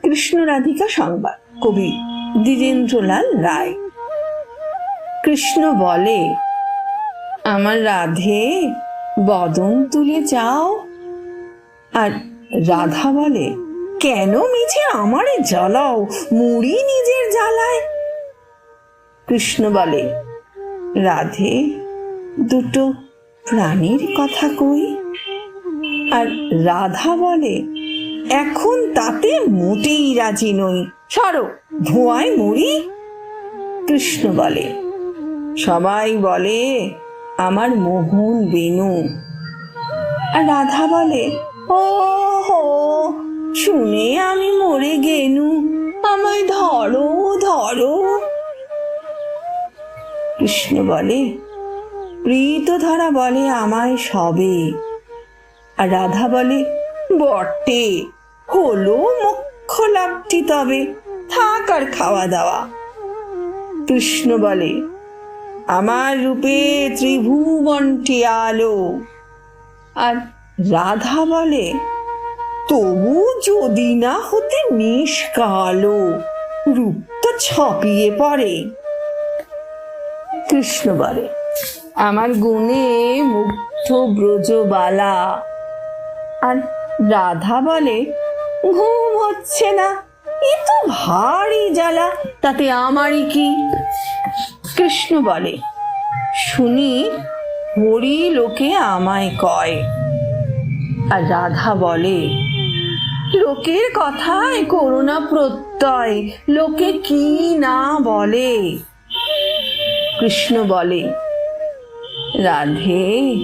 কৃষ্ণ রাধিকা সংবাদ, কবি দ্বিজেন্দ্রলাল রায়। কৃষ্ণ বলে, আমার রাধে বদন তুলে যাও। আর রাধা বলে, কেন মিছে আমারে জ্বালাও, মুড়ি নিজের জ্বালায়। কৃষ্ণ বলে, রাধে দুটো প্রাণীর কথা কই। আর রাধা বলে, এখন তাতে মোটেই রাজি নই, সরো ধোঁয়ায় মুড়ি। কৃষ্ণ বলে, সবাই বলে আমার মোহন বেনু। আর রাধা বলে, ও হো, শুনে আমি মরে গেনু, আমায় ধরো ধরো। কৃষ্ণ বলে, প্রীত ধরা বলে আমায় সবে। আর রাধা বলে, বটে, হলো মোক্ষ লাভটি তবে, থাক আর খাওয়া দাওয়া। কৃষ্ণ বলে, আমার রূপে ত্রিভুবনটি আলো। আর রাধা বলে, তবু যদি না হতে নিষ্কালো, রূপ তো ছাপিয়ে পড়ে। কৃষ্ণ বলে, আমার গুণে মুগ্ধ ব্রজবালা। আর রাধা বলে, ঘুম হচ্ছে না, এ তো ভারী জ্বালা, তাতে আমারই কি। কৃষ্ণ বলে, শুনি হরি লোকে আমায় কয়। আর রাধা বলে, লোকের কথায় করুণা প্রত্যয়, লোকে কি না বলে। কৃষ্ণ বলে, রাধে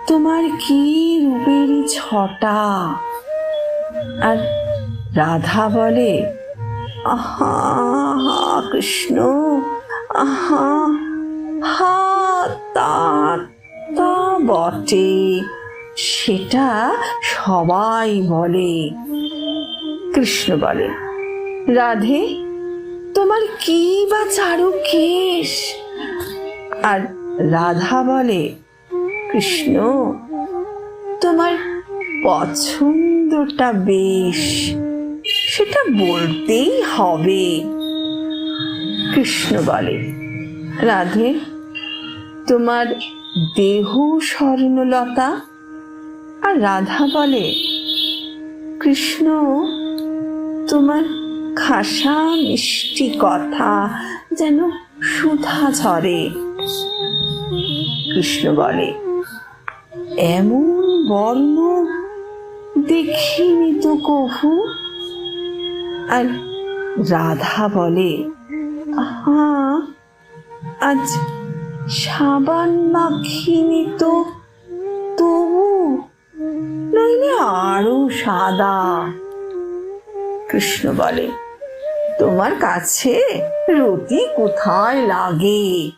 তোমার কি রূপেরই ছটা। আর রাধা বলে, আহা কৃষ্ণ, আহা, হা তা তা বটে, সেটা সবাই বলে। কৃষ্ণ বলে, রাধে তোমার কি বা চারু কেশ। আর রাধা বলে, কৃষ্ণ তোমার পছন্দটা বেশ, সেটা বলতেই হবে। কৃষ্ণ বলে, রাধে তোমার দেহ স্বর্ণলতা। আর রাধা বলে, কৃষ্ণ তোমার খাসা মিষ্টি কথা যেন সুধা ঝরে। কৃষ্ণ বলে, এমন বর্ণ দেখিনি তো কভু। আর রাধা বলে, আহা আজ সাবান মাখিনি তো, তবু নইলে আরো সাদা। কৃষ্ণ বলে, তোমার কাছে রতি কোথায় লাগে।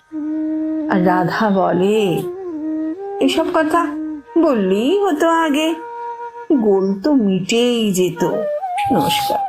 আর রাধা বলে, এসব কথা বললেই হতো আগে, গোল তো মিটেই যেত। নমস্কার।